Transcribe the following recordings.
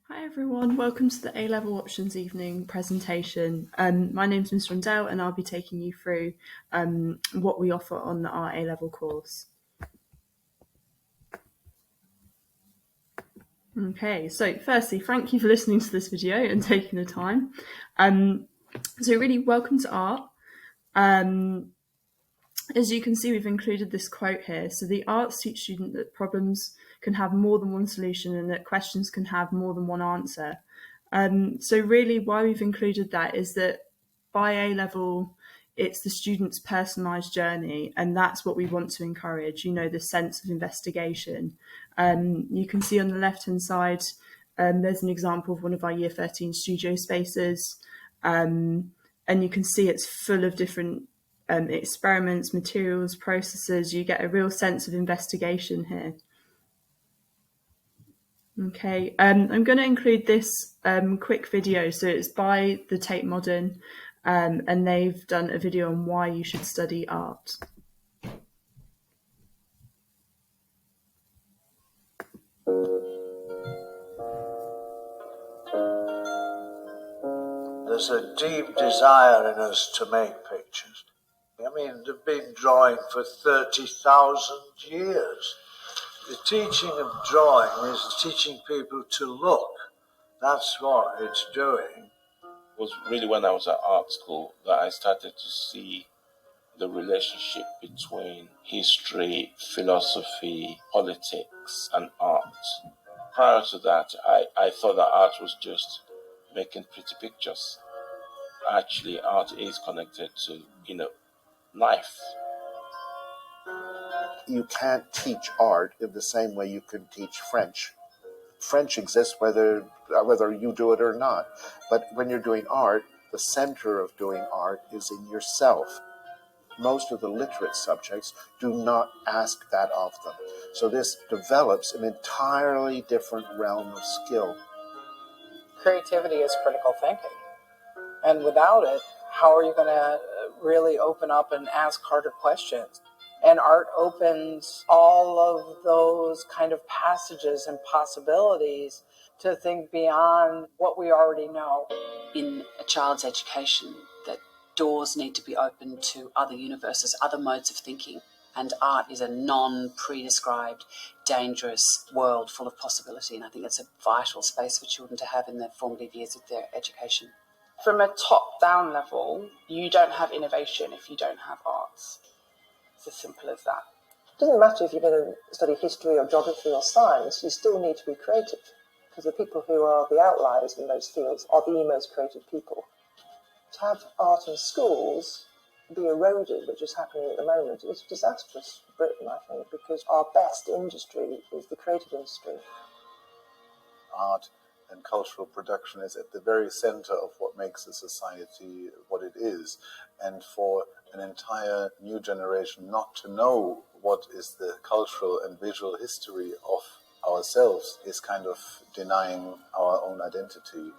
Hi everyone, welcome to the A-Level Options Evening presentation. My name's Ms Rondell and I'll be taking you through what we offer on our A-Level course. Okay, so firstly, thank you for listening to this video and taking the time. So really welcome to art. As you can see, we've included this quote here. So the arts teach students that problems can have more than one solution and that questions can have more than one answer. So really why we've included that is that by A-level, it's the student's personalised journey, and that's what we want to encourage, the sense of investigation. You can see on the left-hand side, there's an example of one of our Year 13 studio spaces, and you can see it's full of different experiments, materials, processes. You get a real sense of investigation here. Okay, I'm going to include this quick video. So it's by the Tate Modern, and they've done a video on why you should study art. There's a deep desire in us to make pictures. I mean, they've been drawing for 30,000 years. The teaching of drawing is teaching people to look. That's what it's doing. It was really when I was at art school that I started to see the relationship between history, philosophy, politics, and art. Prior to that, I thought that art was just making pretty pictures. Actually, art is connected to, life. You can't teach art in the same way you can teach French. French exists whether you do it or not. But when you're doing art, the center of doing art is in yourself. Most of the literate subjects do not ask that of them. So this develops an entirely different realm of skill. Creativity is critical thinking. And without it, how are you going to really open up and ask harder questions? And art opens all of those kind of passages and possibilities to think beyond what we already know. In a child's education, that doors need to be opened to other universes, other modes of thinking. And art is a non-prescribed, dangerous world full of possibility. And I think it's a vital space for children to have in the formative years of their education. From a top-down level, you don't have innovation if you don't have arts. It's as simple as that. It doesn't matter if you're going to study history or geography or science, you still need to be creative, because the people who are the outliers in those fields are the most creative people. To have art in schools be eroded, which is happening at the moment, is disastrous for Britain, I think, because our best industry is the creative industry. Art and cultural production is at the very center of what makes a society what it is. And for an entire new generation not to know what is the cultural and visual history of ourselves is kind of denying our own identity.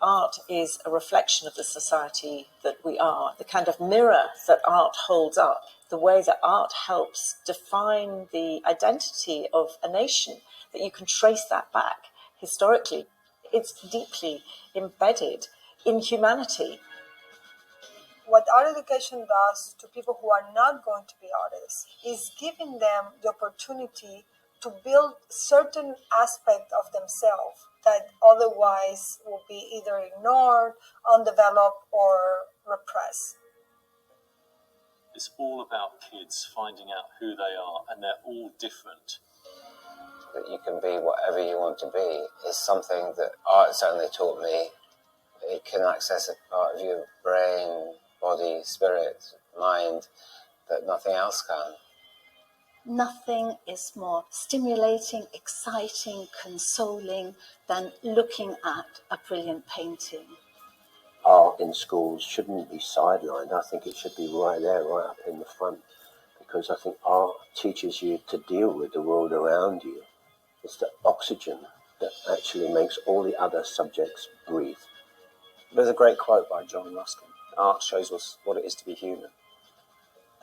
Art is a reflection of the society that we are, the kind of mirror that art holds up, the way that art helps define the identity of a nation, that you can trace that back historically. It's deeply embedded in humanity. What art education does to people who are not going to be artists is giving them the opportunity to build certain aspect of themselves that otherwise will be either ignored, undeveloped, or repressed. It's all about kids finding out who they are, and they're all different. That you can be whatever you want to be is something that art certainly taught me. It can access a part of your brain, body, spirit, mind that nothing else can. Nothing is more stimulating, exciting, consoling than looking at a brilliant painting. Art in schools shouldn't be sidelined. I think it should be right there, right up in the front, because I think art teaches you to deal with the world around you. It's the oxygen that actually makes all the other subjects breathe. There's a great quote by John Ruskin: art shows us what it is to be human.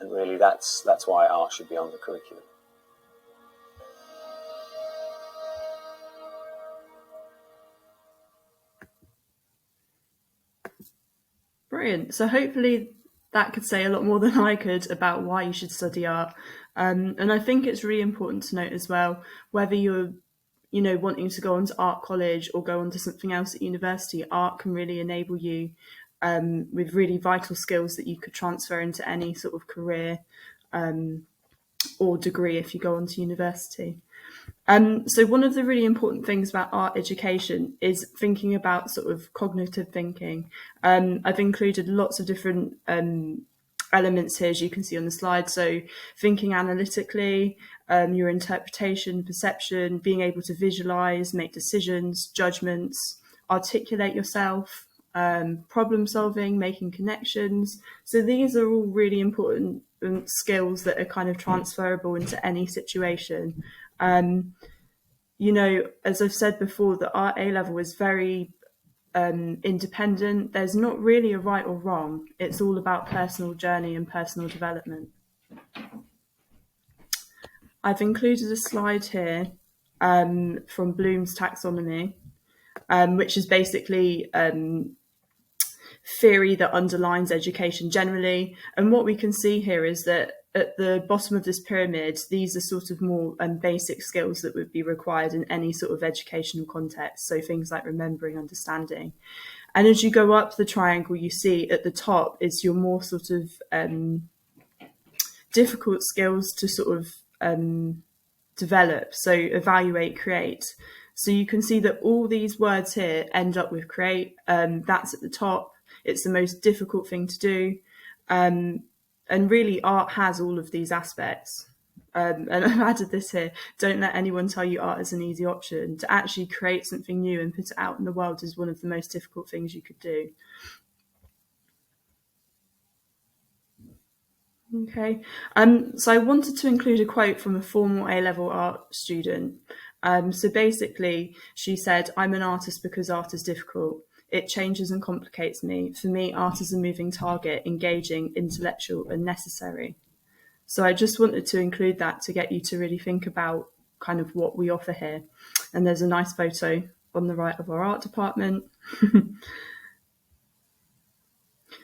And really that's why art should be on the curriculum. Brilliant. So hopefully that could say a lot more than I could about why you should study art. And I think it's really important to note as well, whether you're wanting to go on to art college or go on to something else at university, art can really enable you with really vital skills that you could transfer into any sort of career or degree if you go on to university. So one of the really important things about art education is thinking about sort of cognitive thinking. I've included lots of different elements here, as you can see on the slide. So thinking analytically, your interpretation, perception, being able to visualize, make decisions, judgments, articulate yourself, problem solving, making connections. So these are all really important skills that are kind of transferable into any situation. As I've said before, the art A-level is very independent. There's not really a right or wrong. It's all about personal journey and personal development. I've included a slide here from Bloom's taxonomy, which is basically theory that underlines education generally. And what we can see here is that at the bottom of this pyramid, these are sort of more basic skills that would be required in any sort of educational context. So things like remembering, understanding. And as you go up the triangle, you see at the top is your more sort of difficult skills to sort of develop. So evaluate, create. So you can see that all these words here end up with create. That's at the top. It's the most difficult thing to do. And really, art has all of these aspects. And I've added this here. Don't let anyone tell you art is an easy option. To actually create something new and put it out in the world is one of the most difficult things you could do. Okay. So I wanted to include a quote from a formal A-level art student. So basically, she said, "I'm an artist because art is difficult. It changes and complicates me. For me, art is a moving target, engaging, intellectual, and necessary." So I just wanted to include that to get you to really think about kind of what we offer here. And there's a nice photo on the right of our art department.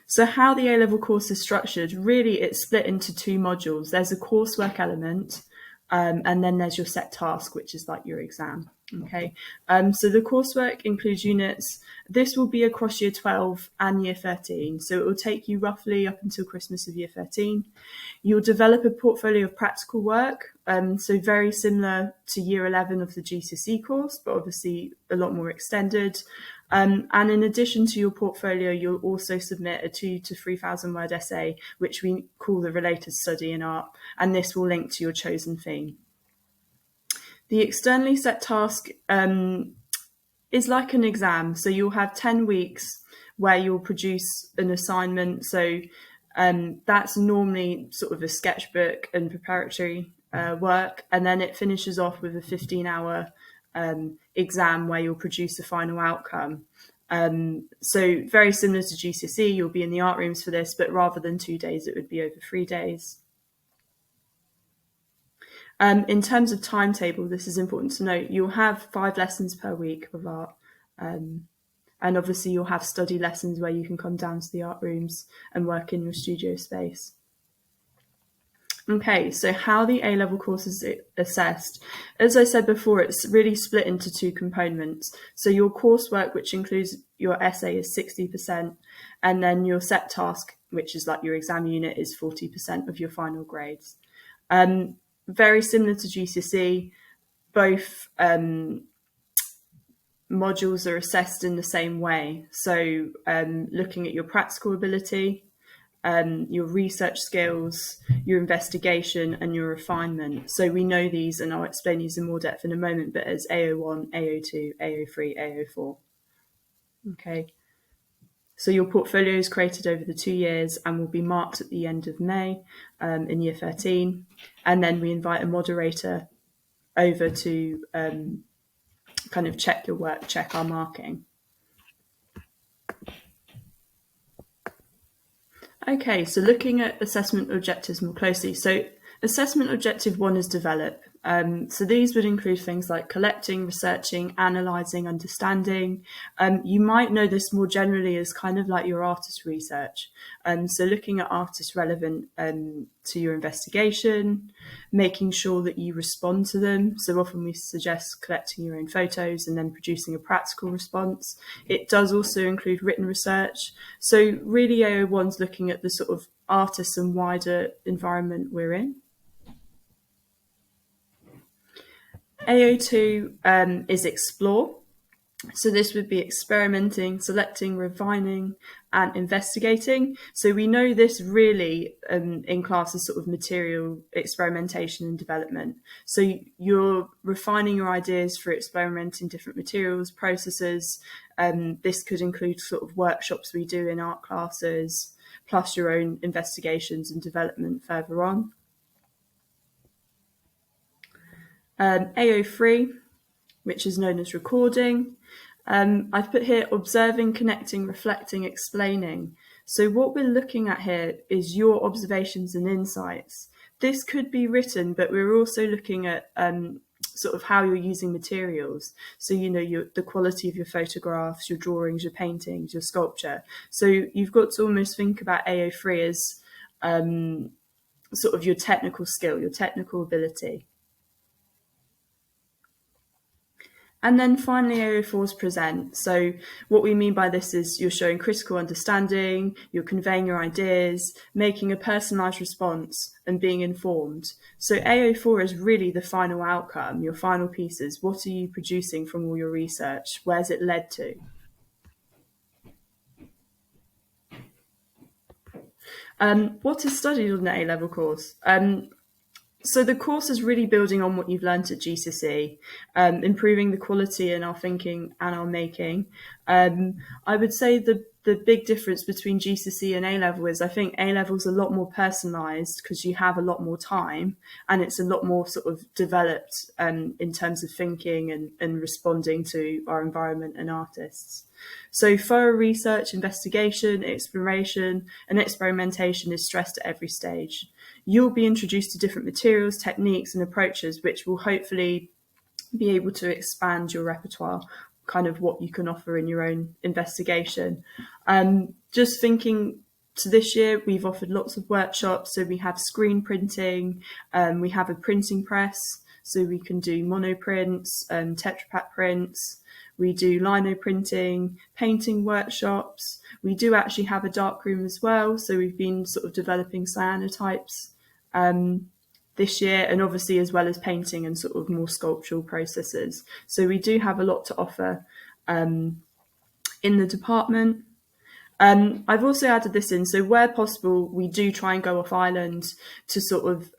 So how the A-level course is structured, really it's split into two modules. There's a coursework element, and then there's your set task, which is like your exam. Okay, so the coursework includes units. This will be across year 12 and year 13. So it will take you roughly up until Christmas of year 13. You'll develop a portfolio of practical work. So very similar to year 11 of the GCSE course, but obviously a lot more extended. And in addition to your portfolio, you'll also submit a 2,000 to 3,000 word essay, which we call the related study in art. And this will link to your chosen theme. The externally set task is like an exam. So you'll have 10 weeks where you'll produce an assignment. So that's normally sort of a sketchbook and preparatory work. And then it finishes off with a 15-hour exam where you'll produce a final outcome. So very similar to GCSE, you'll be in the art rooms for this, but rather than 2 days, it would be over 3 days. In terms of timetable, this is important to note. You'll have 5 lessons per week of art. And obviously you'll have study lessons where you can come down to the art rooms and work in your studio space. Okay, so how the A-level course is assessed. As I said before, it's really split into 2 components. So your coursework, which includes your essay, is 60%, and then your set task, which is like your exam unit, is 40% of your final grades. Very similar to GCSE, both modules are assessed in the same way. So looking at your practical ability, your research skills, your investigation, and your refinement. So we know these, and I'll explain these in more depth in a moment, but as AO1, AO2, AO3, AO4. Okay. So your portfolio is created over the 2 years and will be marked at the end of May in year 13. And then we invite a moderator over to kind of check your work, check our marking. Okay, so looking at assessment objectives more closely. So assessment objective 1 is develop. So these would include things like collecting, researching, analysing, understanding. You might know this more generally as kind of like your artist research. So looking at artists relevant to your investigation, making sure that you respond to them. So often we suggest collecting your own photos and then producing a practical response. It does also include written research. So really AO1's looking at the sort of artists and wider environment we're in. AO2 is explore. So this would be experimenting, selecting, refining, and investigating. So we know this really in class as sort of material experimentation and development. So you're refining your ideas through experimenting different materials, processes. This could include sort of workshops we do in art classes, plus your own investigations and development further on. AO3, which is known as recording. I've put here observing, connecting, reflecting, explaining. So what we're looking at here is your observations and insights. This could be written, but we're also looking at sort of how you're using materials. So, you know, the quality of your photographs, your drawings, your paintings, your sculpture. So you've got to almost think about AO3 as sort of your technical skill, your technical ability. And then finally, AO4 is present. So what we mean by this is you're showing critical understanding, you're conveying your ideas, making a personalised response and being informed. So AO4 is really the final outcome, your final pieces. What are you producing from all your research? Where's it led to? What is studied on the A-level course? So the course is really building on what you've learned at GCSE, improving the quality in our thinking and our making. I would say the big difference between GCSE and A-level is I think A-level is a lot more personalised because you have a lot more time and it's a lot more sort of developed in terms of thinking and responding to our environment and artists. So thorough research, investigation, exploration and experimentation is stressed at every stage. You'll be introduced to different materials, techniques and approaches which will hopefully be able to expand your repertoire, kind of what you can offer in your own investigation. Just thinking to this year, we've offered lots of workshops. So we have screen printing, we have a printing press, so we can do monoprints, Tetra Pak prints. We do lino printing, painting workshops. We do actually have a darkroom as well. So we've been sort of developing cyanotypes this year, and obviously as well as painting and sort of more sculptural processes. So we do have a lot to offer in the department. I've also added this in, so where possible, we do try and go off island to sort of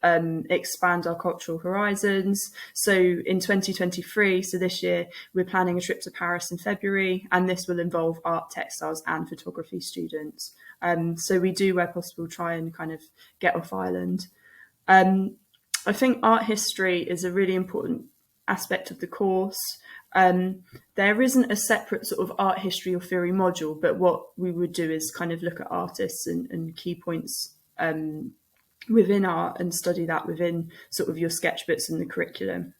expand our cultural horizons. So in 2023, so this year, we're planning a trip to Paris in February, and this will involve art, textiles and photography students. So we do, where possible, try and kind of get off island. I think art history is a really important aspect of the course. There isn't a separate sort of art history or theory module, but what we would do is kind of look at artists and key points within art and study that within sort of your sketchbooks and the curriculum.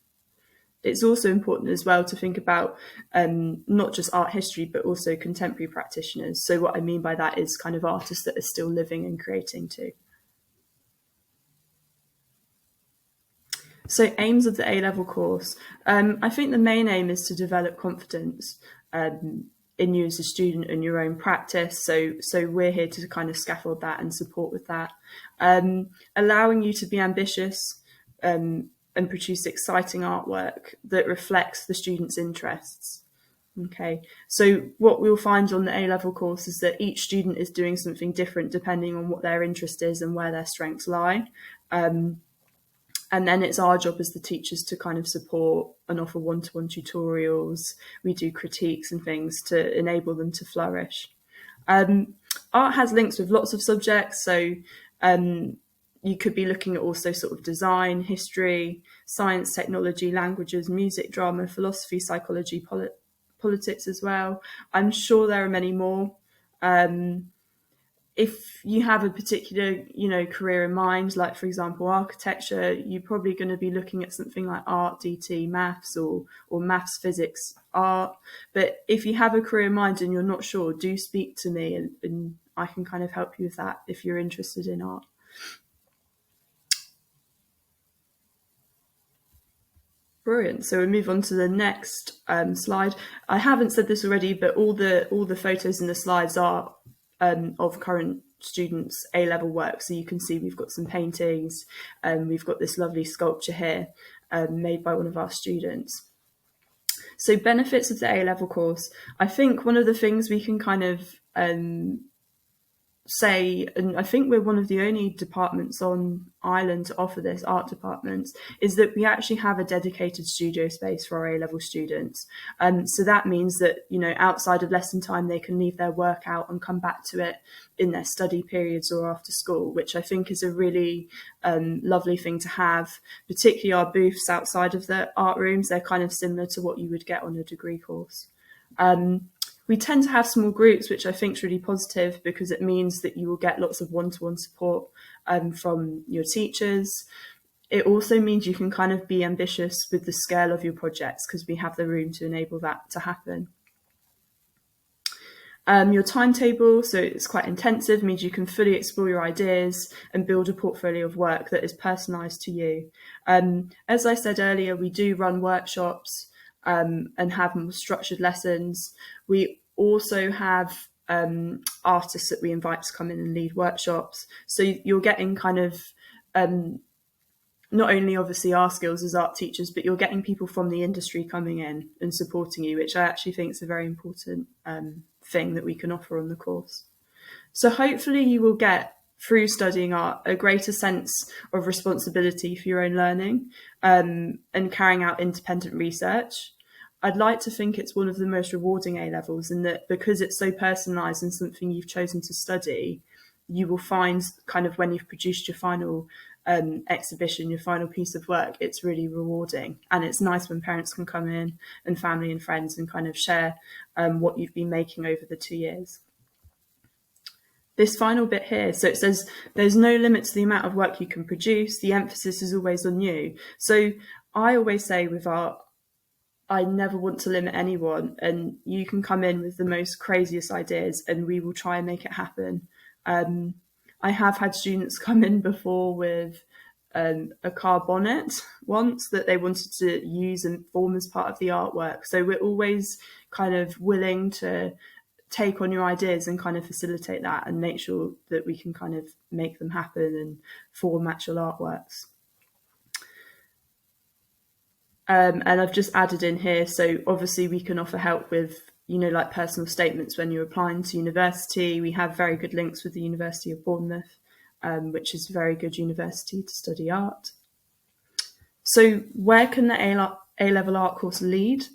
It's also important as well to think about not just art history, but also contemporary practitioners. So what I mean by that is kind of artists that are still living and creating too. So aims of the A-level course. I think the main aim is to develop confidence in you as a student and your own practice. So we're here to kind of scaffold that and support with that. Allowing you to be ambitious and produce exciting artwork that reflects the students' interests. Okay, so what we'll find on the A-level course is that each student is doing something different depending on what their interest is and where their strengths lie. And then it's our job as the teachers to kind of support and offer one-to-one tutorials. We do critiques and things to enable them to flourish. Art has links with lots of subjects. So you could be looking at also sort of design, history, science, technology, languages, music, drama, philosophy, psychology, politics as well. I'm sure there are many more. if you have a particular, career in mind, like for example architecture, you're probably going to be looking at something like art, DT, maths, or maths, physics, art. But if you have a career in mind and you're not sure, do speak to me, and I can kind of help you with that if you're interested in art. Brilliant. So we'll move on to the next slide. I haven't said this already, but all the photos in the slides are of current students' A-level work. So you can see we've got some paintings, and we've got this lovely sculpture here made by one of our students. So benefits of the A-level course. I think one of the things we can kind of say, and I think we're one of the only departments on Ireland to offer this, art departments, is that we actually have a dedicated studio space for our A-level students. So that means that, outside of lesson time, they can leave their work out and come back to it in their study periods or after school, which I think is a really lovely thing to have, particularly our booths outside of the art rooms. They're kind of similar to what you would get on a degree course. We tend to have small groups, which I think is really positive, because it means that you will get lots of one-to-one support from your teachers. It also means you can kind of be ambitious with the scale of your projects, because we have the room to enable that to happen. Your timetable, so it's quite intensive, means you can fully explore your ideas and build a portfolio of work that is personalised to you. As I said earlier, we do run workshops and have more structured lessons. We also have artists that we invite to come in and lead workshops. So you're getting kind of not only obviously our skills as art teachers, but you're getting people from the industry coming in and supporting you, which I actually think is a very important thing that we can offer on the course. So hopefully you will get, through studying art, a greater sense of responsibility for your own learning and carrying out independent research. I'd like to think it's one of the most rewarding A-levels, in that because it's so personalised and something you've chosen to study, you will find kind of when you've produced your final exhibition, your final piece of work, it's really rewarding. And it's nice when parents can come in, and family and friends, and kind of share what you've been making over the 2 years. This final bit here, so it says there's no limit to the amount of work you can produce. The emphasis is always on you. So I always say with art, I never want to limit anyone, and you can come in with the most craziest ideas and we will try and make it happen. I have had students come in before with a car bonnet once that they wanted to use and form as part of the artwork. So we're always kind of willing to take on your ideas and kind of facilitate that and make sure that we can kind of make them happen and form actual artworks. And I've just added in here, so obviously we can offer help with, like personal statements when you're applying to university. We have very good links with the University of Bournemouth, which is a very good university to study art. So where can the A-level art course lead?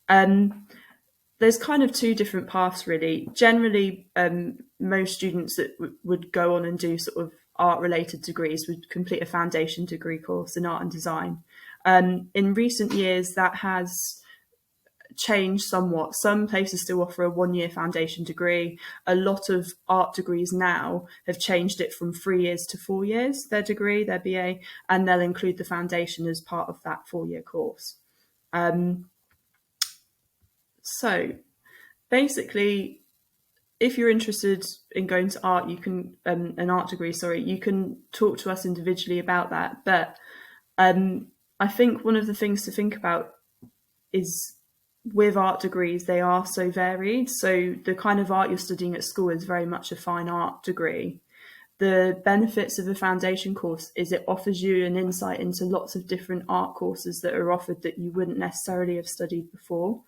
There's kind of two different paths, really. Generally, most students that would go on and do sort of art-related degrees would complete a foundation degree course in art and design. In recent years, that has changed somewhat. Some places still offer a 1-year foundation degree. A lot of art degrees now have changed it from 3 years to 4 years, their degree, their BA, and they'll include the foundation as part of that 4-year course. So basically, if you're interested in going to art, you can an art degree, you can talk to us individually about that. But I think one of the things to think about is with art degrees, they are so varied. So the kind of art you're studying at school is very much a fine art degree. The benefits of a foundation course is it offers you an insight into lots of different art courses that are offered that you wouldn't necessarily have studied before.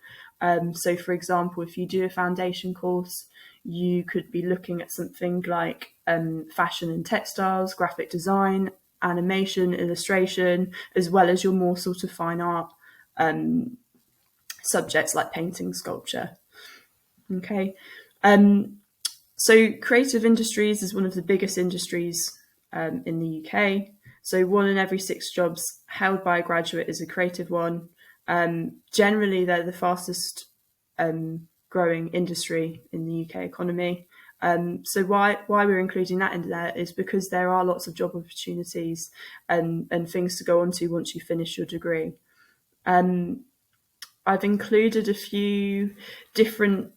So for example, if you do a foundation course, you could be looking at something like fashion and textiles, graphic design, animation, illustration, as well as your more sort of fine art subjects like painting, sculpture. Okay. So creative industries is one of the biggest industries in the UK. So 1 in every 6 jobs held by a graduate is a creative one. Generally, they're the fastest growing industry in the UK economy. So why we're including that in there is because there are lots of job opportunities and things to go on to once you finish your degree. I've included a few different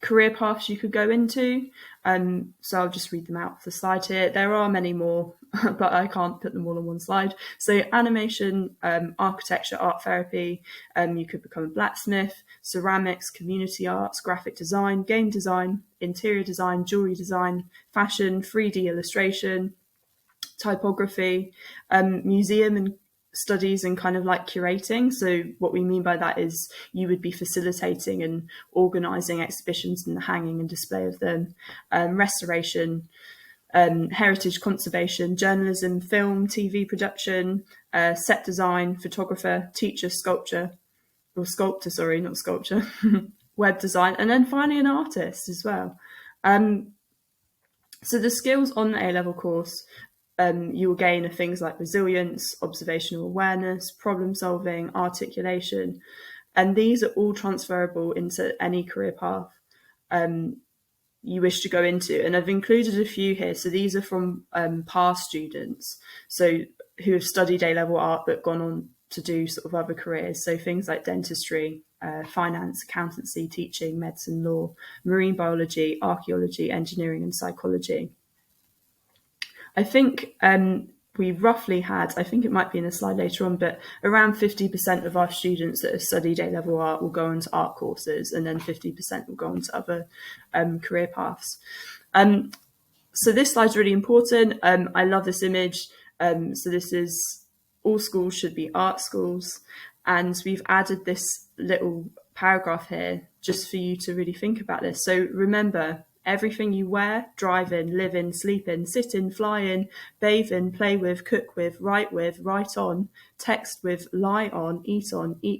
career paths you could go into. So I'll just read them out for the slide here. There are many more, but I can't put them all on one slide. So animation, architecture, art therapy, you could become a blacksmith, ceramics, community arts, graphic design, game design, interior design, jewelry design, fashion, 3D illustration, typography, museum and studies and kind of like curating. So what we mean by that is you would be facilitating and organising exhibitions and the hanging and display of them, restoration, heritage conservation, journalism, film, TV production, set design, photographer, teacher, sculptor, web design, and then finally an artist as well. So the skills on the A-level course you will gain are things like resilience, observational awareness, problem solving, articulation, and these are all transferable into any career path you wish to go into. And I've included a few here. So these are from past students, so who have studied A-level art but gone on to do sort of other careers. So things like dentistry, finance, accountancy, teaching, medicine, law, marine biology, archaeology, engineering, and psychology. I think we roughly had, I think it might be in a slide later on, but around 50% of our students that have studied A-level art will go into art courses, and then 50% will go into other career paths. So this slide's really important. I love this image. So this is all schools should be art schools. And we've added this little paragraph here just for you to really think about this. So remember, everything you wear, drive in, live in, sleep in, sit in, fly in, bathe in, play with, cook with, write on, text with, lie on, eat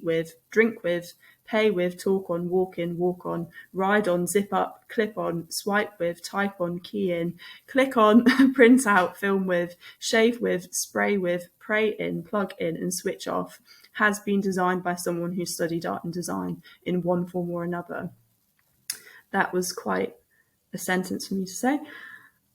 with, drink with, pay with, talk on, walk in, walk on, ride on, zip up, clip on, swipe with, type on, key in, click on, print out, film with, shave with, spray with, pray in, plug in, and switch off, has been designed by someone who studied art and design in one form or another. That was quite a sentence for me to say.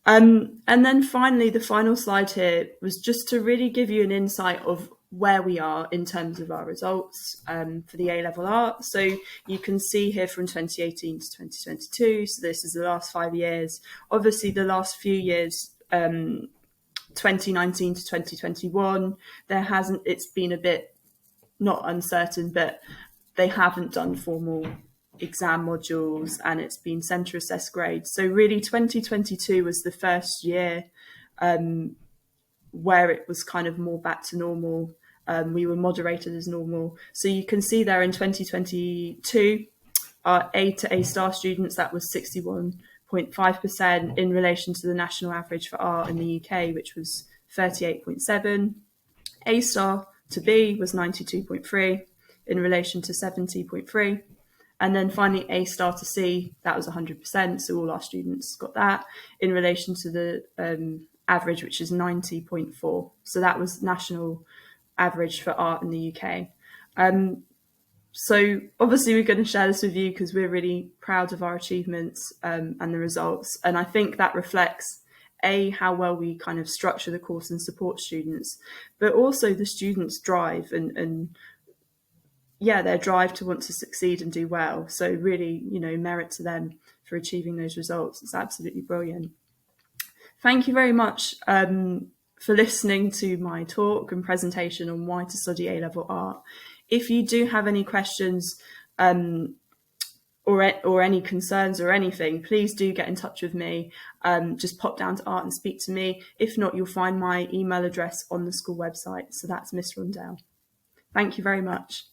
And then finally, the final slide here was just to really give you an insight of where we are in terms of our results for the A-level art. So you can see here from 2018 to 2022, so this is the last 5 years. Obviously the last few years, 2019 to 2021, it's been a bit not uncertain, but they haven't done formal exam modules and it's been centre assessed grades. So really 2022 was the first year where it was kind of more back to normal. We were moderated as normal. So you can see there in 2022, our A to A star students, that was 61.5% in relation to the national average for art in the UK, which was 38.7. A star to B was 92.3 in relation to 70.3. And then finally, A star to C, that was 100%. So all our students got that in relation to the average, which is 90.4. So that was national average for art in the UK. So obviously we're going to share this with you because we're really proud of our achievements and the results. And I think that reflects how well we kind of structure the course and support students, but also the students' drive and their drive to want to succeed and do well. So really, merit to them for achieving those results. It's absolutely brilliant. Thank you very much for listening to my talk and presentation on why to study A-level art. If you do have any questions or any concerns or anything, please do get in touch with me. Just pop down to Art and speak to me. If not, you'll find my email address on the school website. So that's Miss Rundell. Thank you very much.